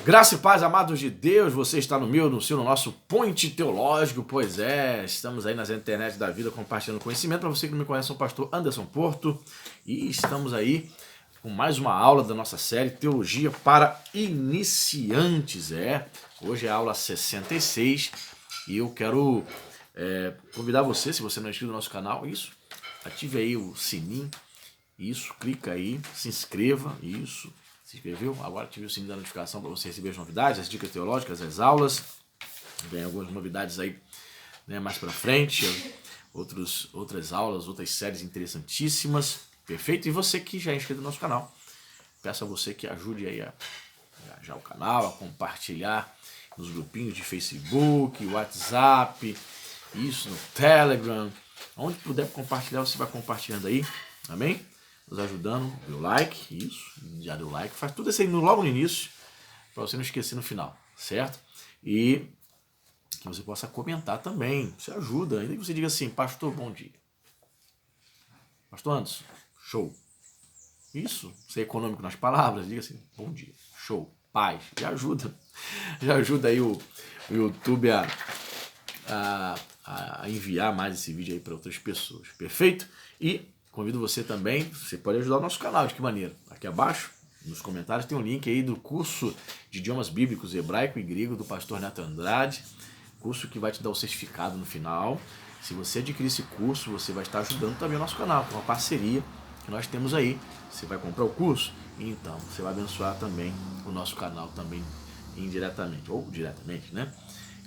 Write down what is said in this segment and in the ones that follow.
Graça e paz, amados de Deus, você está no seu, no nosso Point Teológico, pois é, estamos aí nas internet da vida compartilhando conhecimento. Para você que não me conhece, sou o pastor Anderson Porto e estamos aí com mais uma aula da nossa série Teologia para Iniciantes. Hoje é a aula 66 e eu quero convidar você, se você não é inscrito no nosso canal, ative aí o sininho, clica aí, se inscreva, se inscreveu? Agora ative o sininho da notificação para você receber as novidades, as dicas teológicas, as aulas. Vem algumas novidades aí, né, mais para frente, outras aulas, outras séries interessantíssimas. Perfeito? E você que já é inscrito no nosso canal, peço a você que ajude aí a engajar o canal, a compartilhar nos grupinhos de Facebook, WhatsApp, no Telegram, onde puder compartilhar, você vai compartilhando aí, amém? Nos ajudando, deu like, já deu like, faz tudo isso aí logo no início, para você não esquecer no final, certo? E que você possa comentar também, você ajuda, ainda que você diga assim, pastor, bom dia. Pastor Anderson, show. Ser econômico nas palavras, diga assim, bom dia, show, paz, já ajuda aí o YouTube a enviar mais esse vídeo aí para outras pessoas, perfeito? E convido você também, você pode ajudar o nosso canal, de que maneira? Aqui abaixo, nos comentários, tem um link aí do curso de idiomas bíblicos hebraico e grego do pastor Neto Andrade, curso que vai te dar o certificado no final. Se você adquirir esse curso, você vai estar ajudando também o nosso canal, com uma parceria que nós temos aí. Você vai comprar o curso, então você vai abençoar também o nosso canal também indiretamente, ou diretamente, né?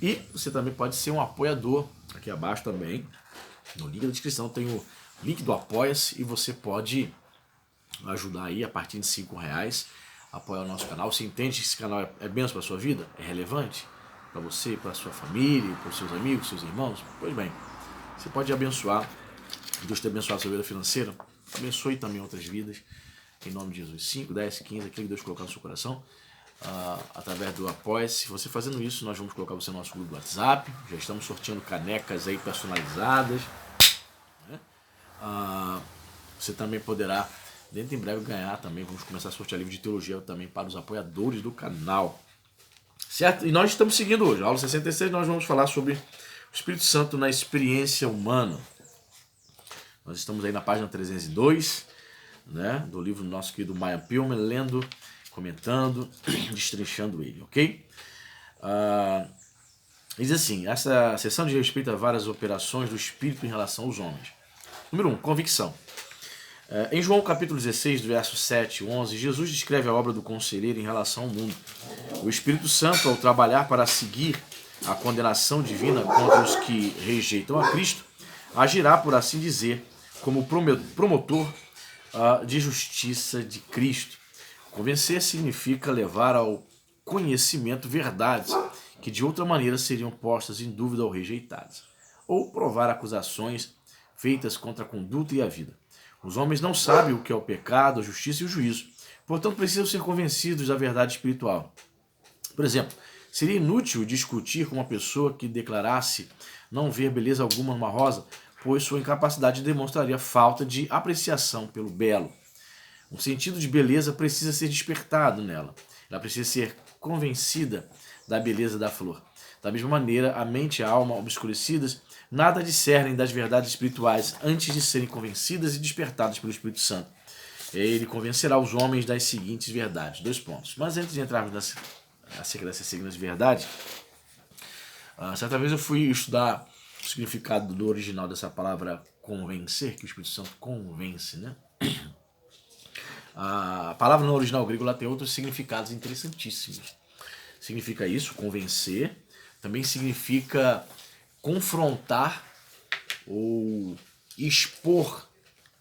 E você também pode ser um apoiador, aqui abaixo também, no link da descrição tem o link do Apoia-se e você pode ajudar aí a partir de R$5, apoiar o nosso canal. Você entende que esse canal é bênção para a sua vida? É relevante para você, para a sua família, para os seus amigos, seus irmãos? Pois bem, você pode abençoar, Deus te abençoar a sua vida financeira, abençoe também outras vidas, em nome de Jesus. 5, 10, 15, aquilo que Deus colocar no seu coração, através do Apoia-se. Você fazendo isso, nós vamos colocar você no nosso grupo do WhatsApp, já estamos sorteando canecas aí personalizadas, né? Você também poderá, dentro em breve, ganhar também, vamos começar a sortear livro de teologia também para os apoiadores do canal, certo? E nós estamos seguindo hoje, a aula 66, nós vamos falar sobre o Espírito Santo na experiência humana. Nós estamos aí na página 302, né, do livro nosso querido Maya Pilman, lendo, comentando, destrinchando ele, ok? Diz assim, essa sessão diz respeito a várias operações do Espírito em relação aos homens. Número 1, convicção. Em João capítulo 16, versos 7 e 11, Jesus descreve a obra do conselheiro em relação ao mundo. O Espírito Santo, ao trabalhar para seguir a condenação divina contra os que rejeitam a Cristo, agirá, por assim dizer, como promotor de justiça de Cristo. Convencer significa levar ao conhecimento verdades que de outra maneira seriam postas em dúvida ou rejeitadas, ou provar acusações feitas contra a conduta e a vida. Os homens não sabem o que é o pecado, a justiça e o juízo, portanto precisam ser convencidos da verdade espiritual. Por exemplo, seria inútil discutir com uma pessoa que declarasse não ver beleza alguma numa rosa, pois sua incapacidade demonstraria falta de apreciação pelo belo. O sentido de beleza precisa ser despertado nela. Ela precisa ser convencida da beleza da flor. Da mesma maneira, a mente e a alma obscurecidas nada discernem das verdades espirituais antes de serem convencidas e despertadas pelo Espírito Santo. Ele convencerá os homens das seguintes verdades. 2 pontos. Mas antes de entrarmos acerca dessas seguintes verdades, certa vez eu fui estudar o significado do original dessa palavra convencer, que o Espírito Santo convence, né? A palavra no original grego lá tem outros significados interessantíssimos. Significa isso, convencer. Também significa confrontar ou expor,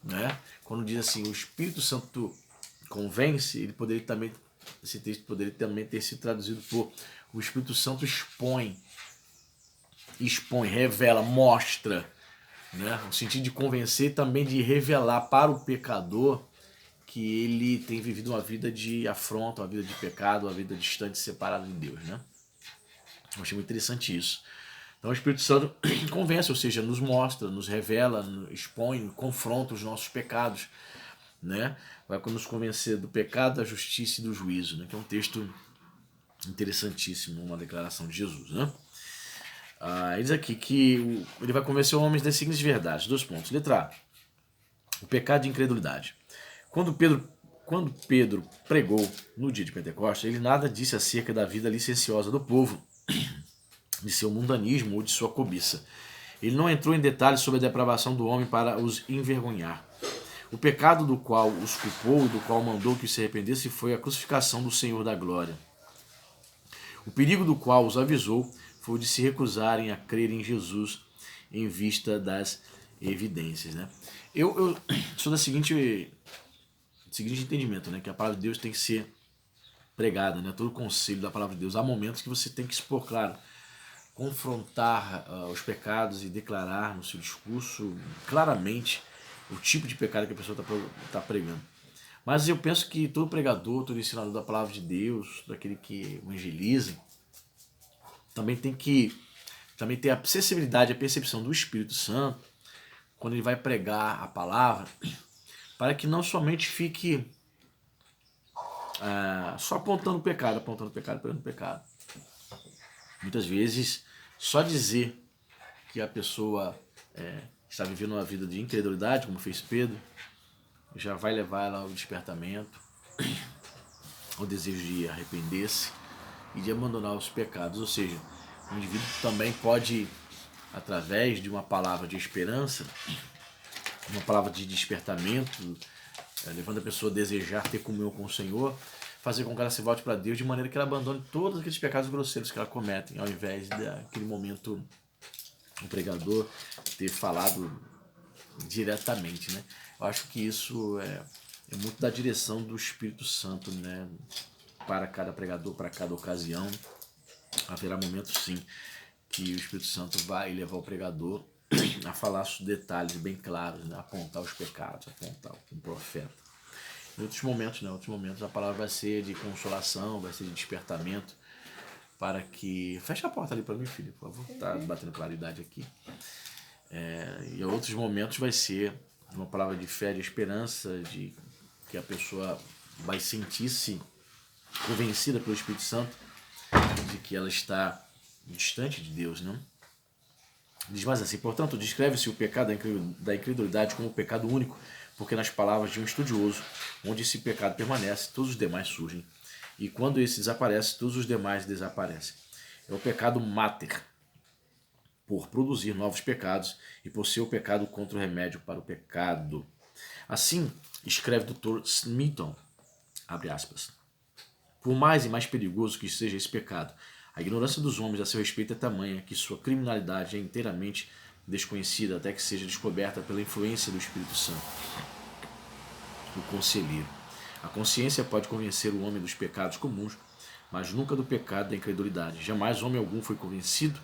né? Quando diz assim, o Espírito Santo convence, ele poderia também, esse texto poderia também ter sido traduzido por o Espírito Santo expõe, revela, mostra, né? No sentido de convencer, também de revelar para o pecador que ele tem vivido uma vida de afronta, uma vida de pecado, uma vida distante, separada de Deus, né? Eu achei muito interessante isso. Então o Espírito Santo convence, ou seja, nos mostra, nos revela, expõe, confronta os nossos pecados, né? Vai nos convencer do pecado, da justiça e do juízo, né? Que é um texto Interessantíssimo uma declaração de Jesus, né? Ele diz aqui que ele vai convencer os homens das seguintes verdades. 2 pontos. Letra A. O pecado de incredulidade. Quando Pedro pregou no dia de Pentecostes, ele nada disse acerca da vida licenciosa do povo, de seu mundanismo ou de sua cobiça. Ele não entrou em detalhes sobre a depravação do homem para os envergonhar. O pecado do qual os culpou e do qual mandou que se arrependesse foi a crucificação do Senhor da glória. O perigo do qual os avisou foi o de se recusarem a crer em Jesus em vista das evidências, né? Eu sou do seguinte entendimento, né? Que a palavra de Deus tem que ser pregada, né? Todo o conselho da palavra de Deus. Há momentos que você tem que expor, claro, confrontar os pecados e declarar no seu discurso claramente o tipo de pecado que a pessoa está pregando. Mas eu penso que todo pregador, todo ensinador da palavra de Deus, daquele que evangeliza, também tem que ter a sensibilidade, a percepção do Espírito Santo quando ele vai pregar a palavra, para que não somente fique só apontando pecado. Muitas vezes, só dizer que a pessoa está vivendo uma vida de incredulidade, como fez Pedro, já vai levar ela ao despertamento, ao desejo de arrepender-se e de abandonar os pecados. Ou seja, o indivíduo também pode, através de uma palavra de esperança, uma palavra de despertamento, levando a pessoa a desejar ter comunhão com o Senhor, fazer com que ela se volte para Deus de maneira que ela abandone todos aqueles pecados grosseiros que ela comete, ao invés daquele momento o pregador ter falado diretamente, né? Eu acho que isso é muito da direção do Espírito Santo, né? Para cada pregador, para cada ocasião. Haverá momentos, sim, que o Espírito Santo vai levar o pregador a falar detalhes bem claros, né? Apontar os pecados, apontar o profeta. Em outros momentos a palavra vai ser de consolação, vai ser de despertamento, para que... Fecha a porta ali para mim, filho, por favor. Tá batendo claridade aqui. E em outros momentos vai ser uma palavra de fé, de esperança, de que a pessoa vai sentir-se convencida pelo Espírito Santo de que ela está distante de Deus, não? Diz mais assim: portanto, descreve-se o pecado da incredulidade como um pecado único, porque nas palavras de um estudioso, onde esse pecado permanece, todos os demais surgem, e quando esse desaparece, todos os demais desaparecem. É o pecado máter, por produzir novos pecados e por ser o pecado contra o remédio para o pecado. Assim, escreve o Dr. Smithson, abre aspas, por mais e mais perigoso que seja esse pecado, a ignorância dos homens a seu respeito é tamanha que sua criminalidade é inteiramente desconhecida até que seja descoberta pela influência do Espírito Santo, o conselheiro. A consciência pode convencer o homem dos pecados comuns, mas nunca do pecado da incredulidade. Jamais homem algum foi convencido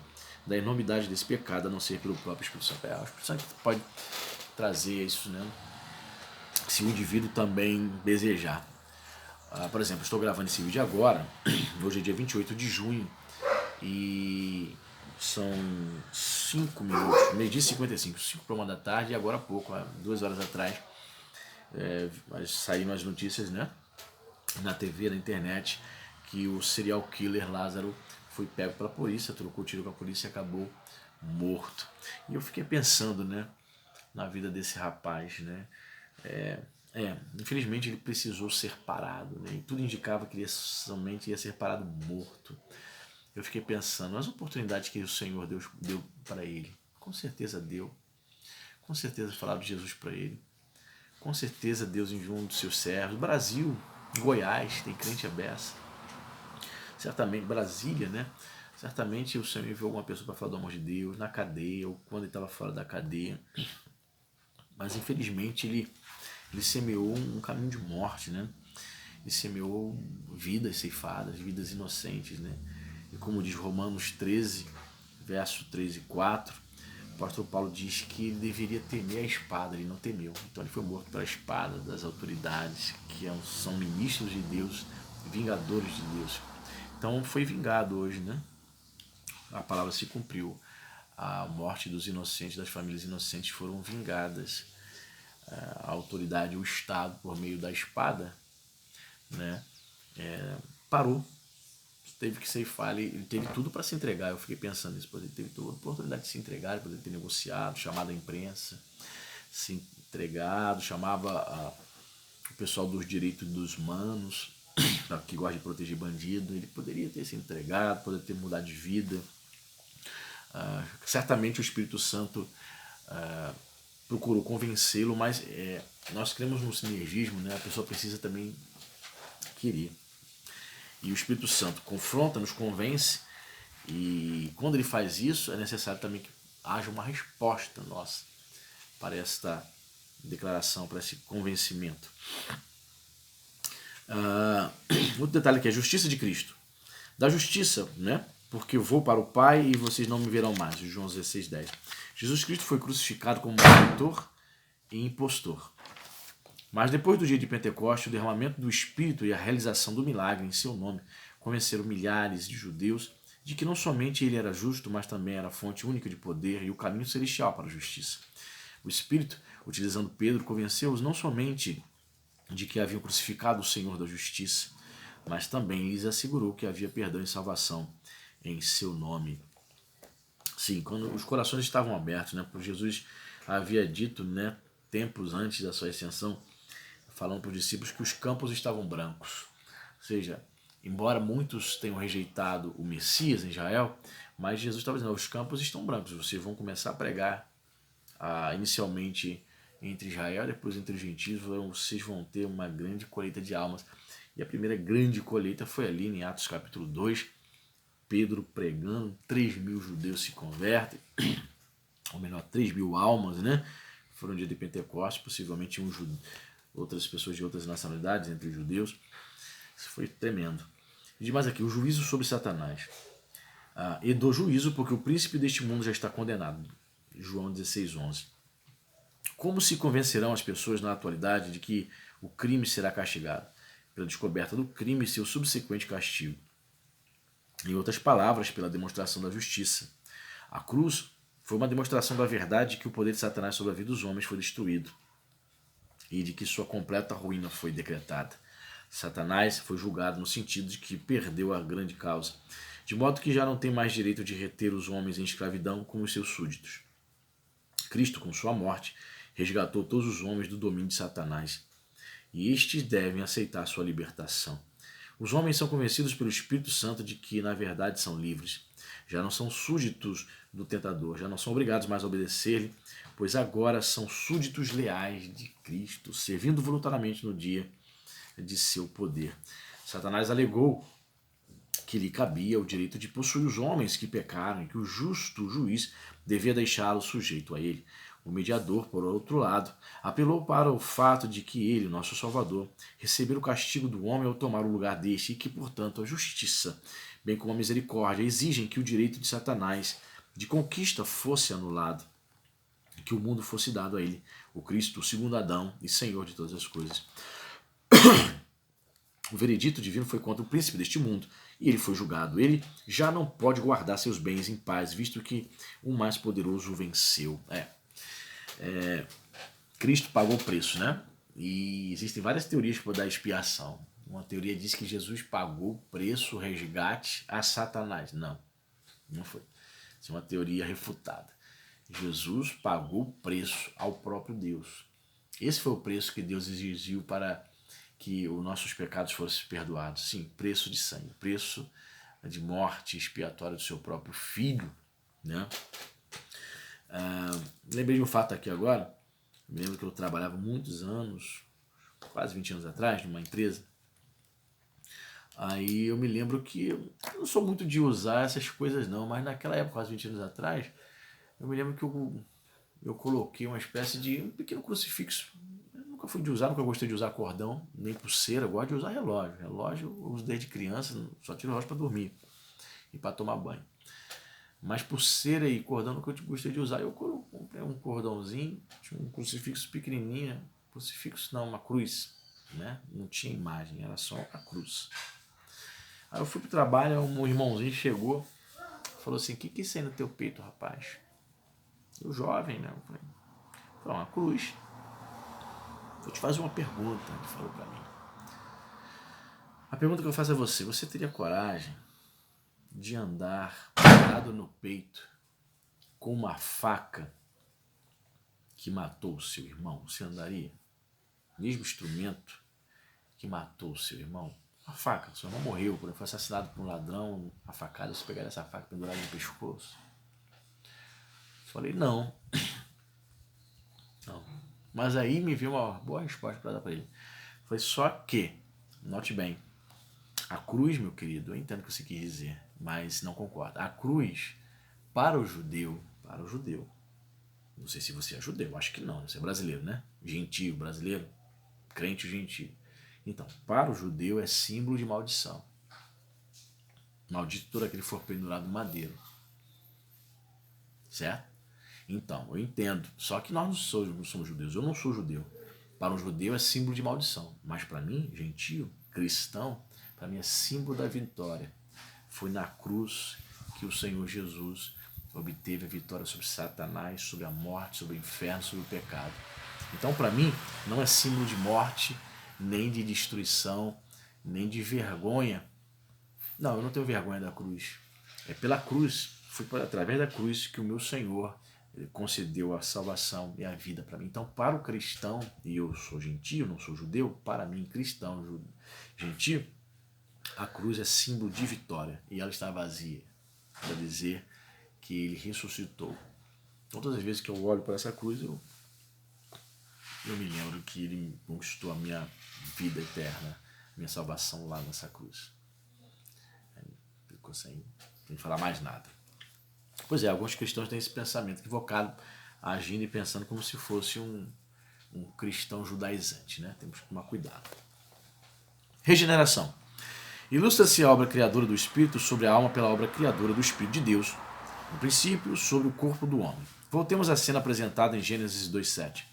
da enormidade desse pecado, a não ser pelo próprio Espírito Santo. O Espírito Santo pode trazer isso, né? Se o indivíduo também desejar. Por exemplo, estou gravando esse vídeo agora, hoje é dia 28 de junho, e são 5 minutos, meio-dia e 55, 5 para 1 da tarde, e agora há pouco, 2 horas atrás, saíram as notícias, né, na TV, na internet, que o serial killer Lázaro foi pego pela polícia, trocou tiro com a polícia e acabou morto. E eu fiquei pensando, né, na vida desse rapaz, né, infelizmente ele precisou ser parado, né, e tudo indicava que ele somente ia ser parado morto. Eu fiquei pensando, as oportunidades que o Senhor deu para ele, com certeza deu, com certeza falaram de Jesus para ele, com certeza Deus enviou um dos seus servos. Brasil, Goiás, tem crente à beça. Certamente, Brasília, né? Certamente o Senhor enviou alguma pessoa para falar do amor de Deus, na cadeia, ou quando ele estava fora da cadeia. Mas infelizmente ele semeou um caminho de morte, né? Ele semeou vidas ceifadas, vidas inocentes, né? E como diz Romanos 13, verso 3 e 4, o apóstolo Paulo diz que ele deveria temer a espada, ele não temeu. Então ele foi morto pela espada das autoridades, que são ministros de Deus, vingadores de Deus. Então foi vingado hoje, né? A palavra se cumpriu. A morte dos inocentes, das famílias inocentes foram vingadas. A autoridade, o Estado, por meio da espada, né, parou teve que ceifar ali, ele teve tudo para se entregar. Eu fiquei pensando nisso, ele teve toda a oportunidade de se entregar, de poder ter negociado, chamado a imprensa, se entregado, chamava o pessoal dos direitos dos humanos, que gosta de proteger bandido. Ele poderia ter se entregado, poderia ter mudado de vida. Certamente o Espírito Santo procurou convencê-lo, mas nós cremos no sinergismo, né? A pessoa precisa também querer. E o Espírito Santo confronta, nos convence, e quando ele faz isso, é necessário também que haja uma resposta nossa para esta declaração, para esse convencimento. Outro detalhe aqui, a justiça de Cristo. Da justiça, né? Porque eu vou para o Pai e vocês não me verão mais. João 16:10. Jesus Cristo foi crucificado como malfeitor e impostor. Mas depois do dia de Pentecostes, o derramamento do Espírito e a realização do milagre em seu nome convenceram milhares de judeus de que não somente ele era justo, mas também era a fonte única de poder e o caminho celestial para a justiça. O Espírito, utilizando Pedro, convenceu-os não somente de que haviam crucificado o Senhor da Justiça, mas também lhes assegurou que havia perdão e salvação em seu nome. Sim, quando os corações estavam abertos, né? Porque Jesus havia dito, né, tempos antes da sua ascensão, falando para os discípulos que os campos estavam brancos. Ou seja, embora muitos tenham rejeitado o Messias em Israel, mas Jesus estava dizendo, os campos estão brancos, vocês vão começar a pregar inicialmente entre Israel, depois entre os gentios, vocês vão ter uma grande colheita de almas. E a primeira grande colheita foi ali em Atos capítulo 2, Pedro pregando, 3.000 judeus se convertem, ou melhor, 3.000 almas, né? Foram dia de Pentecostes, possivelmente outras pessoas de outras nacionalidades, entre os judeus. Isso foi tremendo. E demais aqui, o juízo sobre Satanás. E do juízo, porque o príncipe deste mundo já está condenado. João 16:11. Como se convencerão as pessoas na atualidade de que o crime será castigado? Pela descoberta do crime e seu subsequente castigo. Em outras palavras, pela demonstração da justiça. A cruz foi uma demonstração da verdade de que o poder de Satanás sobre a vida dos homens foi destruído e de que sua completa ruína foi decretada. Satanás foi julgado no sentido de que perdeu a grande causa, de modo que já não tem mais direito de reter os homens em escravidão como os seus súditos. Cristo, com sua morte, resgatou todos os homens do domínio de Satanás, e estes devem aceitar sua libertação. Os homens são convencidos pelo Espírito Santo de que, na verdade, são livres. Já não são súditos do tentador, já não são obrigados mais a obedecer-lhe, pois agora são súditos leais de Cristo, servindo voluntariamente no dia de seu poder. Satanás alegou que lhe cabia o direito de possuir os homens que pecaram e que o justo juiz devia deixá-lo sujeito a ele. O mediador, por outro lado, apelou para o fato de que ele, nosso Salvador, recebera o castigo do homem ao tomar o lugar deste e que, portanto, a justiça, bem como a misericórdia, exigem que o direito de Satanás de conquista fosse anulado, que o mundo fosse dado a ele, o Cristo, o segundo Adão e Senhor de todas as coisas. O veredito divino foi contra o príncipe deste mundo, e ele foi julgado. Ele já não pode guardar seus bens em paz, visto que o mais poderoso o venceu. Cristo pagou o preço, né? E existem várias teorias para dar expiação. Uma teoria diz que Jesus pagou o preço, o resgate a Satanás. Não foi. Isso é uma teoria refutada. Jesus pagou o preço ao próprio Deus. Esse foi o preço que Deus exigiu para que os nossos pecados fossem perdoados. Sim, preço de sangue, preço de morte expiatória do seu próprio Filho, né? Lembrei de um fato aqui agora. Me lembro que eu trabalhava muitos anos, quase 20 anos atrás, numa empresa. Aí eu me lembro que eu não sou muito de usar essas coisas não, mas naquela época, quase 20 anos atrás, eu me lembro que eu coloquei uma espécie de um pequeno crucifixo. Eu nunca fui de usar, nunca gostei de usar cordão, nem pulseira, eu gosto de usar relógio. Relógio eu uso desde criança, só tiro relógio para dormir e para tomar banho. Mas pulseira e cordão nunca eu gostei de usar. Eu comprei um cordãozinho, tinha um crucifixo pequenininho, crucifixo não, uma cruz, né? Não tinha imagem, era só a cruz. Aí eu fui pro trabalho, um irmãozinho chegou, falou assim, o que é isso aí no teu peito, rapaz? Eu jovem, né? Eu falei, uma cruz. Vou te fazer uma pergunta, ele falou pra mim. A pergunta que eu faço a você teria coragem de andar parado no peito com uma faca que matou o seu irmão? Você andaria? Mesmo instrumento que matou o seu irmão? A faca, o seu irmão morreu, foi assassinado por um ladrão, a facada, você pegaria essa faca pendurada no pescoço? Eu falei, não. Não. Mas aí me veio uma boa resposta para dar para ele. Foi só que, note bem, a cruz, meu querido, eu entendo o que você quis dizer, mas não concordo. A cruz, para o judeu, não sei se você é judeu, acho que não, você é brasileiro, né? Gentio, brasileiro, crente gentio. Então, para o judeu é símbolo de maldição. Maldito todo aquele que for pendurado no madeiro. Certo? Então, eu entendo. Só que nós não somos judeus. Eu não sou judeu. Para um judeu é símbolo de maldição. Mas para mim, gentio, cristão, para mim é símbolo da vitória. Foi na cruz que o Senhor Jesus obteve a vitória sobre Satanás, sobre a morte, sobre o inferno, sobre o pecado. Então, para mim, não é símbolo de morte, nem de destruição, nem de vergonha. Não, eu não tenho vergonha da cruz. É pela cruz, foi através da cruz que o meu Senhor concedeu a salvação e a vida para mim. Então, para o cristão, e eu sou gentio, não sou judeu, para mim, cristão, gentio, a cruz é símbolo de vitória e ela está vazia, para dizer que ele ressuscitou. Então, todas as vezes que eu olho para essa cruz, eu me lembro que ele conquistou a minha vida eterna, minha salvação lá nessa cruz. Ficou sem falar mais nada. Pois é, alguns cristãos têm esse pensamento equivocado, agindo e pensando como se fosse um cristão judaizante, né? Temos que tomar cuidado. Regeneração. Ilustra-se a obra criadora do Espírito sobre a alma pela obra criadora do Espírito de Deus, no princípio, sobre o corpo do homem. Voltemos à cena apresentada em Gênesis 2:7.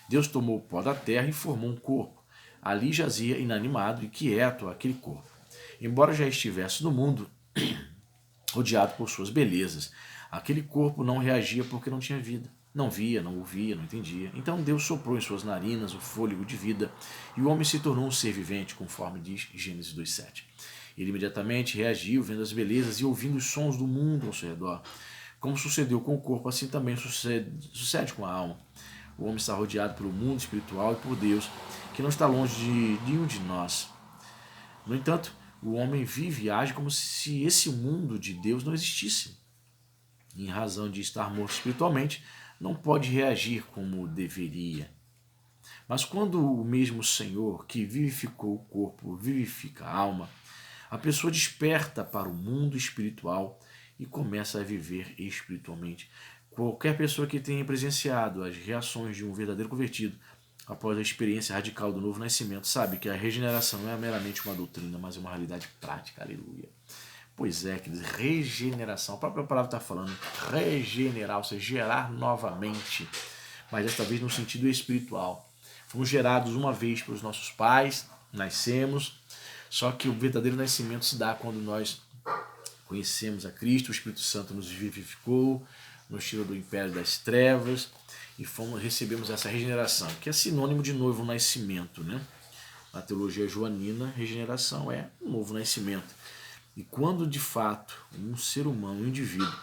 Deus tomou o pó da terra e formou um corpo. Ali jazia inanimado e quieto aquele corpo. Embora já estivesse no mundo, rodeado por suas belezas, aquele corpo não reagia porque não tinha vida. Não via, não ouvia, não entendia. Então Deus soprou em suas narinas o fôlego de vida e o homem se tornou um ser vivente, conforme diz Gênesis 2:7. Ele imediatamente reagiu, vendo as belezas e ouvindo os sons do mundo ao seu redor. Como sucedeu com o corpo, assim também sucede com a alma. O homem está rodeado pelo mundo espiritual e por Deus, que não está longe de um de nós. No entanto, o homem vive e age como se esse mundo de Deus não existisse. Em razão de estar morto espiritualmente, não pode reagir como deveria. Mas quando o mesmo Senhor que vivificou o corpo vivifica a alma, a pessoa desperta para o mundo espiritual e começa a viver espiritualmente. Qualquer pessoa que tenha presenciado as reações de um verdadeiro convertido após a experiência radical do novo nascimento sabe que a regeneração não é meramente uma doutrina, mas é uma realidade prática. Aleluia. Pois é, queridos, regeneração. A própria palavra está falando regenerar, ou seja, gerar novamente, mas desta vez no sentido espiritual. Fomos gerados uma vez pelos nossos pais, nascemos, só que o verdadeiro nascimento se dá quando nós conhecemos a Cristo, o Espírito Santo nos vivificou, nos tirou do império das trevas e recebemos essa regeneração, que é sinônimo de novo nascimento, né? Na teologia joanina, regeneração é um novo nascimento. E quando de fato um ser humano, um indivíduo,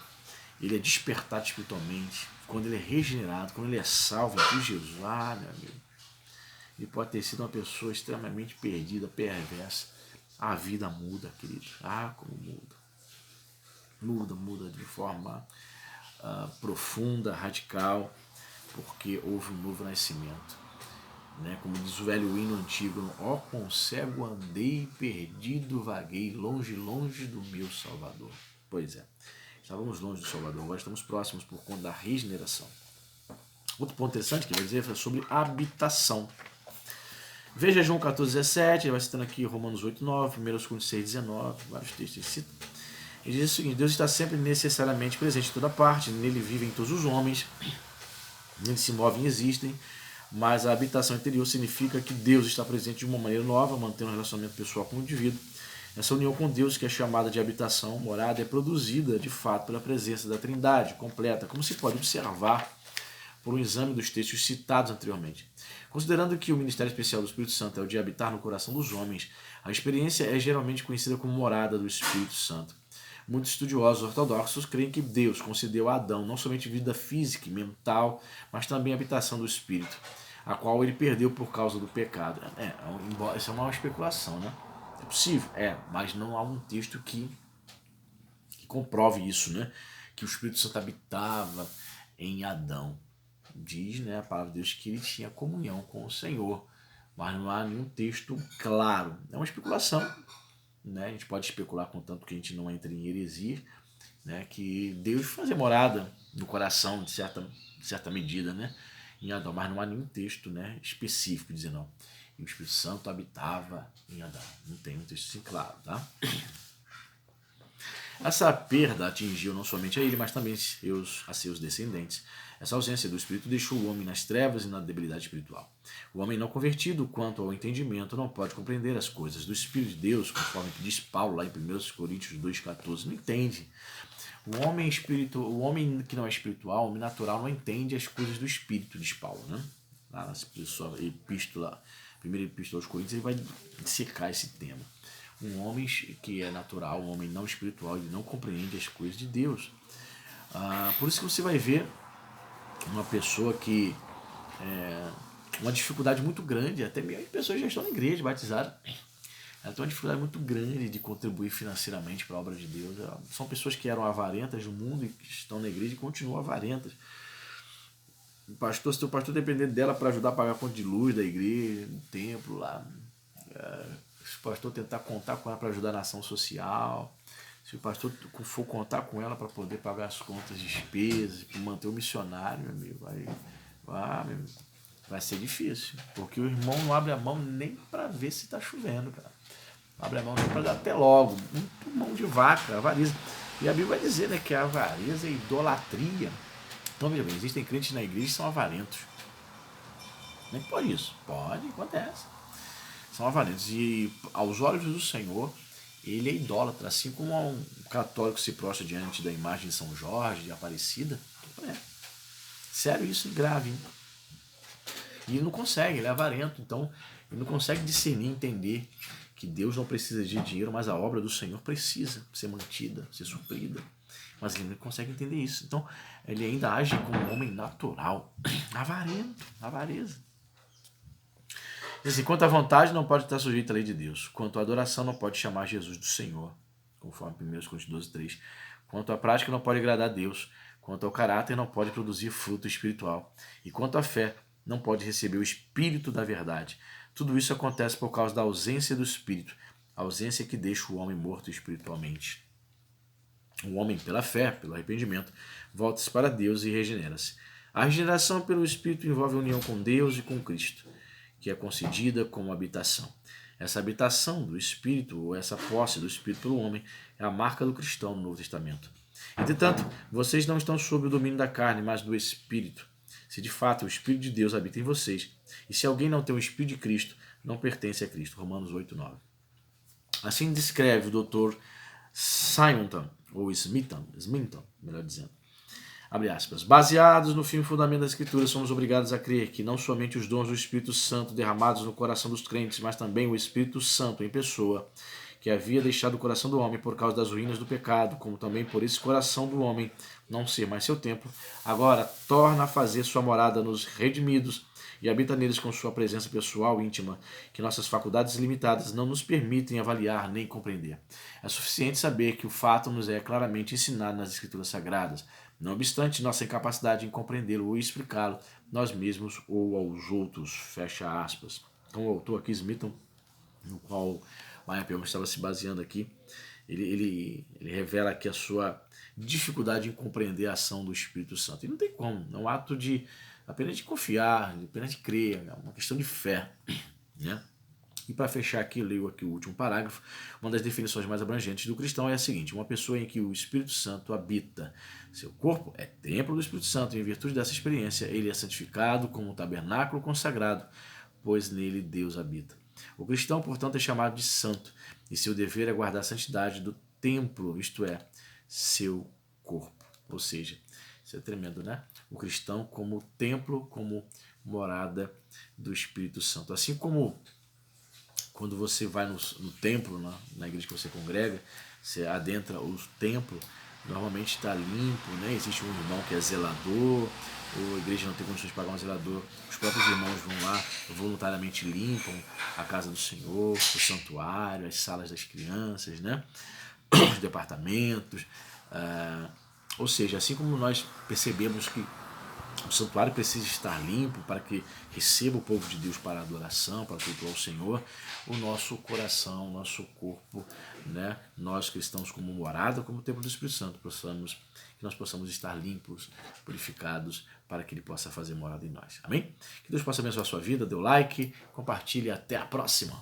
ele é despertado espiritualmente, quando ele é regenerado, quando ele é salvo em Cristo Jesus, meu amigo, ele pode ter sido uma pessoa extremamente perdida, perversa, a vida muda, querido. Como muda. Muda de forma profunda, radical, porque houve um novo nascimento. Né? Como diz o velho hino antigo, ó quão cego andei, perdido vaguei, longe, longe do meu Salvador. Pois é, estávamos longe do Salvador, agora estamos próximos por conta da regeneração. Outro ponto interessante que ele vai dizer é sobre habitação. Veja João 14:17, ele vai citando aqui Romanos 8:9, 1 Coríntios 6:19, vários textos ele cita. Ele diz o seguinte: Deus está sempre necessariamente presente em toda parte, nele vivem todos os homens, nele se movem e existem, mas a habitação interior significa que Deus está presente de uma maneira nova, mantendo um relacionamento pessoal com o indivíduo. Essa união com Deus, que é chamada de habitação, morada, é produzida de fato pela presença da Trindade completa, como se pode observar por um exame dos textos citados anteriormente. Considerando que o ministério especial do Espírito Santo é o de habitar no coração dos homens, a experiência é geralmente conhecida como morada do Espírito Santo. Muitos estudiosos ortodoxos creem que Deus concedeu a Adão não somente vida física e mental, mas também a habitação do espírito, a qual ele perdeu por causa do pecado. Isso é uma especulação, né? É possível, mas não há um texto que comprove isso, né? Que o Espírito Santo habitava em Adão. Diz, né, a palavra de Deus que ele tinha comunhão com o Senhor, mas não há nenhum texto claro. É uma especulação, né? A gente pode especular contanto que a gente não entre em heresia, né? Que Deus fazia morada no coração de certa medida, né? Em Adão, mas não há nenhum texto, né, específico dizendo não. E o Espírito Santo habitava em Adão. Não tem um texto assim claro, tá? Essa perda atingiu não somente a ele, mas também a seus descendentes. Essa ausência do Espírito deixou o homem nas trevas e na debilidade espiritual. O homem não convertido, quanto ao entendimento, não pode compreender as coisas do Espírito de Deus, conforme diz Paulo lá em 1 Coríntios 2,14. Não entende. O homem que não é espiritual, o homem natural, não entende as coisas do Espírito, diz Paulo, né? Lá na sua epístola, primeira epístola aos Coríntios, ele vai dissecar esse tema. Um homem que é natural, um homem não espiritual, ele não compreende as coisas de Deus. Por isso que você vai ver uma pessoa que uma dificuldade muito grande, até mesmo pessoas que já estão na igreja, batizadas, ela tem uma dificuldade muito grande de contribuir financeiramente para a obra de Deus. São pessoas que eram avarentas no mundo e que estão na igreja e continuam avarentas. Se o pastor depender dela para ajudar a pagar a conta de luz da igreja, no templo lá, se o pastor tentar contar com ela para ajudar na ação social, se o pastor for contar com ela para poder pagar as contas, despesas, para manter o missionário, meu amigo, vai ser difícil, porque o irmão não abre a mão nem para ver se está chovendo, cara. Não abre a mão nem para dar até logo. Muito mão de vaca, avareza. E a Bíblia vai dizer, né, que a avareza é idolatria. Então, veja bem, existem crentes na igreja que são avarentos. Nem pode isso. Pode, acontece. São avarentos. E aos olhos do Senhor, ele é idólatra. Assim como um católico se prostra diante da imagem de São Jorge, de Aparecida. Sério, isso é grave, hein? E ele não consegue, ele é avarento. Então, ele não consegue discernir, entender que Deus não precisa de dinheiro, mas a obra do Senhor precisa ser mantida, ser suprida. Mas ele não consegue entender isso. Então, ele ainda age como um homem natural. Avarento, avareza. Assim, quanto à vontade, não pode estar sujeita à lei de Deus. Quanto à adoração, não pode chamar Jesus do Senhor, conforme 1 Coríntios 12,3. Quanto à prática, não pode agradar a Deus. Quanto ao caráter, não pode produzir fruto espiritual. E quanto à fé, não pode receber o Espírito da verdade. Tudo isso acontece por causa da ausência do Espírito, a ausência que deixa o homem morto espiritualmente. O homem, pela fé, pelo arrependimento, volta-se para Deus e regenera-se. A regeneração pelo Espírito envolve a união com Deus e com Cristo, que é concedida como habitação. Essa habitação do Espírito, ou essa posse do Espírito pelo homem, é a marca do cristão no Novo Testamento. Entretanto, vocês não estão sob o domínio da carne, mas do Espírito. Se de fato o Espírito de Deus habita em vocês, e se alguém não tem o Espírito de Cristo, não pertence a Cristo. Romanos 8,9. Assim descreve o Dr. Simonton, ou Smithon, melhor dizendo. Abre aspas. Baseados no firme fundamento das Escrituras, somos obrigados a crer que não somente os dons do Espírito Santo derramados no coração dos crentes, mas também o Espírito Santo em pessoa, que havia deixado o coração do homem por causa das ruínas do pecado, como também por esse coração do homem não ser mais seu templo, agora torna a fazer sua morada nos redimidos e habita neles com sua presença pessoal íntima, que nossas faculdades limitadas não nos permitem avaliar nem compreender. É suficiente saber que o fato nos é claramente ensinado nas Escrituras Sagradas, não obstante nossa incapacidade em compreendê-lo ou explicá-lo, nós mesmos ou aos outros. Fecha aspas. Então o autor aqui, Smithon, no qual Maya Pelman estava se baseando aqui, ele revela aqui a sua dificuldade em compreender a ação do Espírito Santo. E não tem como, é um ato de apenas de confiar, apenas de crer, é uma questão de fé, né? E para fechar aqui, eu leio aqui o último parágrafo. Uma das definições mais abrangentes do cristão é a seguinte: uma pessoa em que o Espírito Santo habita. Seu corpo é templo do Espírito Santo e, em virtude dessa experiência, ele é santificado como um tabernáculo consagrado, pois nele Deus habita. O cristão, portanto, é chamado de santo, e seu dever é guardar a santidade do templo, isto é, seu corpo. Ou seja, isso é tremendo, né? O cristão como templo, como morada do Espírito Santo. Assim como quando você vai no templo, na igreja que você congrega, você adentra o templo, normalmente está limpo, né? Existe um irmão que é zelador, ou a igreja não tem condições de pagar um zelador, os próprios irmãos vão lá, voluntariamente limpam a casa do Senhor, o santuário, as salas das crianças, né? Os departamentos, ou seja, assim como nós percebemos que o santuário precisa estar limpo para que receba o povo de Deus para a adoração, para cultuar o Senhor, o nosso coração, o nosso corpo, né? Nós cristãos como morada, como templo do Espírito Santo, que nós possamos estar limpos, purificados, para que Ele possa fazer morada em nós. Amém? Que Deus possa abençoar a sua vida, dê o like, compartilhe e até a próxima.